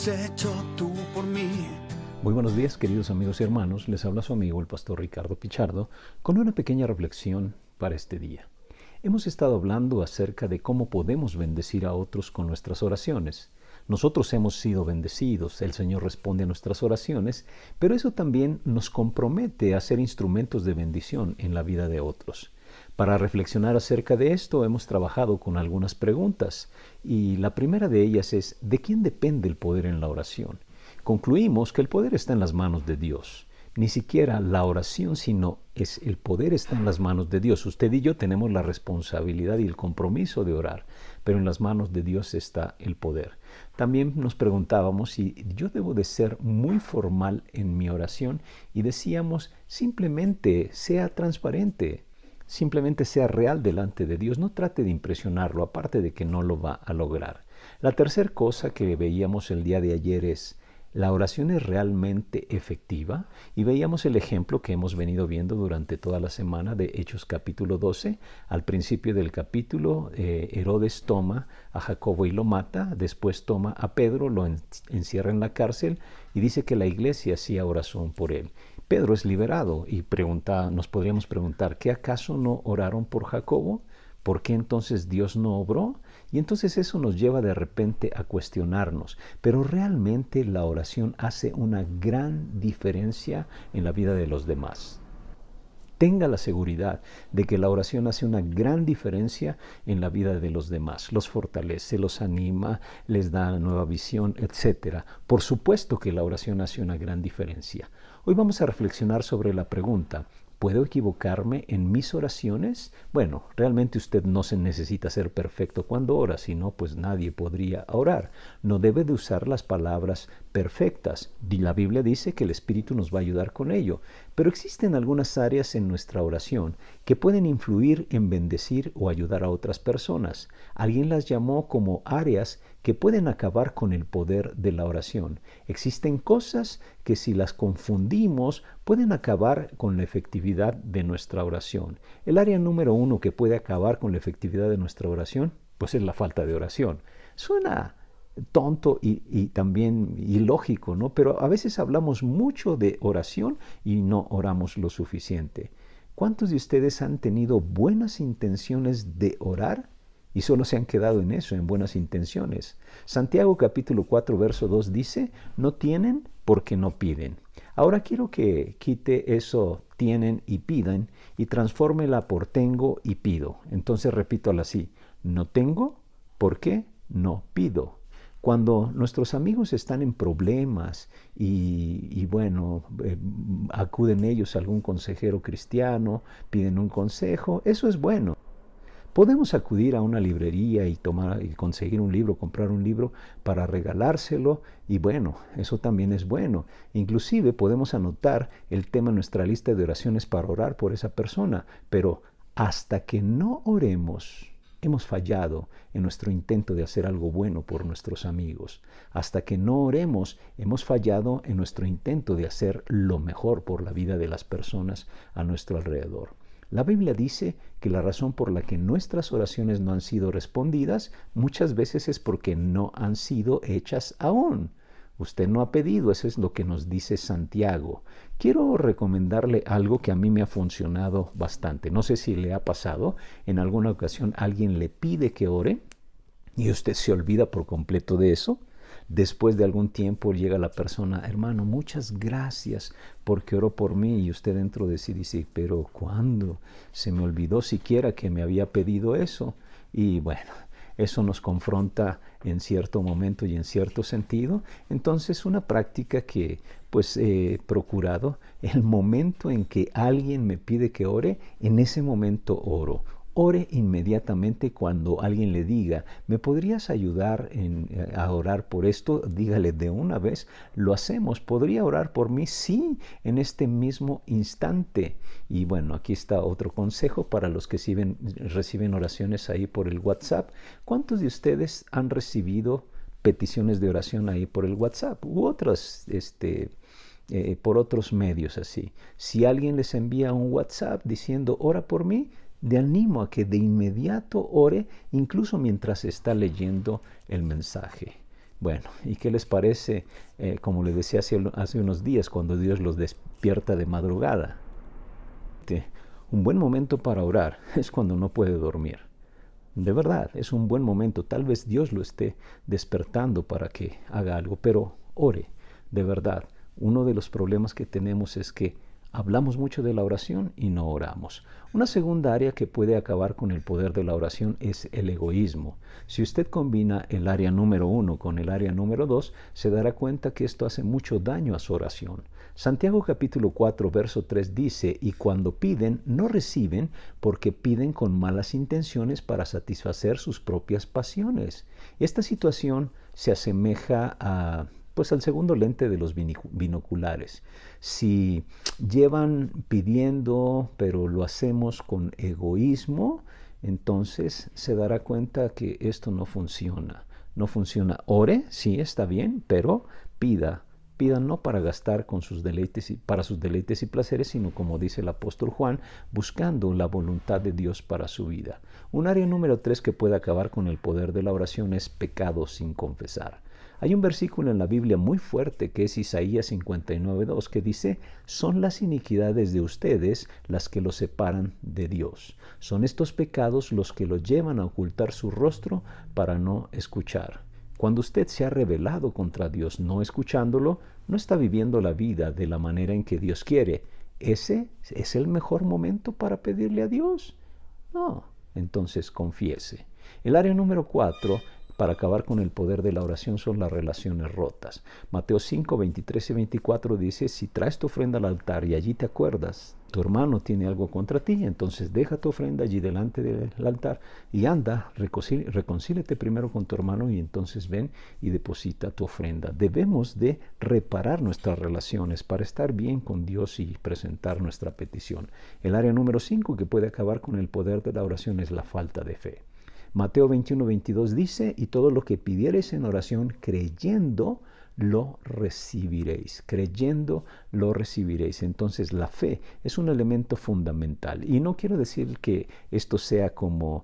has hecho tú por mí. Muy buenos días, queridos amigos y hermanos. Les habla su amigo el pastor Ricardo Pichardo con una pequeña reflexión para este día. Hemos estado hablando acerca de cómo podemos bendecir a otros con nuestras oraciones. Nosotros hemos sido bendecidos, el Señor responde a nuestras oraciones, pero eso también nos compromete a ser instrumentos de bendición en la vida de otros. Para reflexionar acerca de esto hemos trabajado con algunas preguntas y la primera de ellas es: ¿de quién depende el poder en la oración? Concluimos que el poder está en las manos de Dios. Ni siquiera la oración, sino el poder está en las manos de Dios. Usted y yo tenemos la responsabilidad y el compromiso de orar, pero en las manos de Dios está el poder. También nos preguntábamos si yo debo de ser muy formal en mi oración y decíamos: simplemente sea transparente. Simplemente sea real delante de Dios, no trate de impresionarlo, aparte de que no lo va a lograr. La tercera cosa que veíamos el día de ayer es: ¿la oración es realmente efectiva? Y veíamos el ejemplo que hemos venido viendo durante toda la semana de Hechos capítulo 12. Al principio del capítulo, Herodes toma a Jacobo y lo mata, después toma a Pedro, lo encierra en la cárcel y dice que la iglesia hacía oración por él. Pedro es liberado y nos podríamos preguntar: ¿qué acaso no oraron por Jacobo? ¿Por qué entonces Dios no obró? Y entonces eso nos lleva de repente a cuestionarnos. Pero realmente la oración hace una gran diferencia en la vida de los demás. Tenga la seguridad de que la oración hace una gran diferencia en la vida de los demás. Los fortalece, los anima, les da nueva visión, etc. Por supuesto que la oración hace una gran diferencia. Hoy vamos a reflexionar sobre la pregunta: ¿puedo equivocarme en mis oraciones? Bueno, realmente usted no se necesita ser perfecto cuando ora, si no, pues nadie podría orar. No debe de usar las palabras perfectas. La Biblia dice que el Espíritu nos va a ayudar con ello. Pero existen algunas áreas en nuestra oración que pueden influir en bendecir o ayudar a otras personas. Alguien las llamó como áreas que pueden acabar con el poder de la oración. Existen cosas que, si las confundimos, pueden acabar con la efectividad de nuestra oración. El área número 1 que puede acabar con la efectividad de nuestra oración, pues es la falta de oración. Suena tonto y también ilógico, ¿no? Pero a veces hablamos mucho de oración y no oramos lo suficiente. ¿Cuántos de ustedes han tenido buenas intenciones de orar y solo se han quedado en eso, en buenas intenciones? Santiago capítulo 4, verso 2 dice: no tienen porque no piden. Ahora quiero que quite eso tienen y piden y transfórmela por tengo y pido. Entonces repítalo así: no tengo porque no pido. Cuando nuestros amigos están en problemas acuden ellos a algún consejero cristiano, piden un consejo, eso es bueno. Podemos acudir a una librería y conseguir un libro, comprar un libro para regalárselo, y bueno, eso también es bueno. Inclusive podemos anotar el tema en nuestra lista de oraciones para orar por esa persona, pero hasta que no oremos, hemos fallado en nuestro intento de hacer algo bueno por nuestros amigos. Hasta que no oremos, hemos fallado en nuestro intento de hacer lo mejor por la vida de las personas a nuestro alrededor. La Biblia dice que la razón por la que nuestras oraciones no han sido respondidas muchas veces es porque no han sido hechas aún. Usted no ha pedido, eso es lo que nos dice Santiago. Quiero recomendarle algo que a mí me ha funcionado bastante. No sé si le ha pasado, en alguna ocasión alguien le pide que ore y usted se olvida por completo de eso. Después de algún tiempo llega la persona: hermano, muchas gracias porque oró por mí, y usted dentro de sí dice: pero ¿cuándo? Se me olvidó siquiera que me había pedido eso. Y bueno, eso nos confronta en cierto momento y en cierto sentido. Entonces, una práctica que pues he procurado: el momento en que alguien me pide que ore, en ese momento oro. Ore inmediatamente cuando alguien le diga: ¿me podrías ayudar a orar por esto? Dígale de una vez: lo hacemos. ¿Podría orar por mí? Sí, en este mismo instante. Y bueno, aquí está otro consejo para los que reciben oraciones ahí por el WhatsApp. ¿Cuántos de ustedes han recibido peticiones de oración ahí por el WhatsApp u otras por otros medios así? Si alguien les envía un WhatsApp diciendo: ora por mí, le animo a que de inmediato ore, incluso mientras está leyendo el mensaje. Bueno, ¿y qué les parece, como les decía hace unos días, cuando Dios los despierta de madrugada? Un buen momento para orar es cuando no puede dormir. De verdad, es un buen momento. Tal vez Dios lo esté despertando para que haga algo, pero ore, de verdad. Uno de los problemas que tenemos es que hablamos mucho de la oración y no oramos. Una segunda área que puede acabar con el poder de la oración es el egoísmo. Si usted combina el área número 1 con el área número 2, se dará cuenta que esto hace mucho daño a su oración. Santiago capítulo 4, verso 3 dice, y cuando piden, no reciben porque piden con malas intenciones para satisfacer sus propias pasiones. Esta situación se asemeja al segundo lente de los binoculares. Si llevan pidiendo, pero lo hacemos con egoísmo, entonces se dará cuenta que esto no funciona. No funciona. Ore, sí, está bien, pero pida no para gastar con para sus deleites y placeres, sino como dice el apóstol Juan, buscando la voluntad de Dios para su vida. Un área número 3 que puede acabar con el poder de la oración es pecado sin confesar. Hay un versículo en la Biblia muy fuerte que es Isaías 59:2 que dice, son las iniquidades de ustedes las que los separan de Dios. Son estos pecados los que los llevan a ocultar su rostro para no escuchar. Cuando usted se ha rebelado contra Dios no escuchándolo, no está viviendo la vida de la manera en que Dios quiere. ¿Ese es el mejor momento para pedirle a Dios? No. Entonces confiese. El área número 4 para acabar con el poder de la oración son las relaciones rotas. Mateo 5, 23 y 24 dice, si traes tu ofrenda al altar y allí te acuerdas, tu hermano tiene algo contra ti, entonces deja tu ofrenda allí delante del altar y anda, reconcíliate primero con tu hermano y entonces ven y deposita tu ofrenda. Debemos de reparar nuestras relaciones para estar bien con Dios y presentar nuestra petición. El área número 5 que puede acabar con el poder de la oración es la falta de fe. Mateo 21, 22 dice, y todo lo que pidiereis en oración creyendo, lo recibiréis. Creyendo, lo recibiréis. Entonces la fe es un elemento fundamental. Y no quiero decir que esto sea como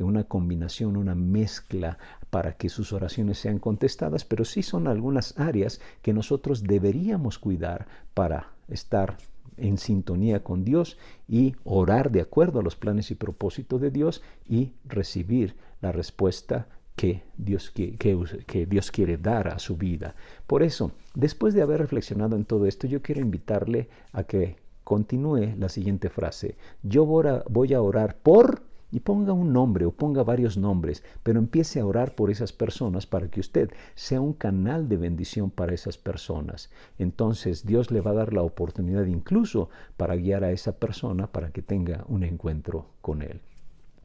una combinación, una mezcla para que sus oraciones sean contestadas, pero sí son algunas áreas que nosotros deberíamos cuidar para estar en sintonía con Dios y orar de acuerdo a los planes y propósitos de Dios y recibir la respuesta que Dios quiere dar a su vida. Por eso, después de haber reflexionado en todo esto, yo quiero invitarle a que continúe la siguiente frase. Yo voy a orar por... y ponga un nombre o ponga varios nombres, pero empiece a orar por esas personas para que usted sea un canal de bendición para esas personas. Entonces Dios le va a dar la oportunidad incluso para guiar a esa persona para que tenga un encuentro con Él.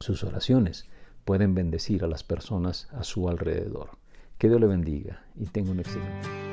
Sus oraciones pueden bendecir a las personas a su alrededor. Que Dios le bendiga y tenga un excelente día.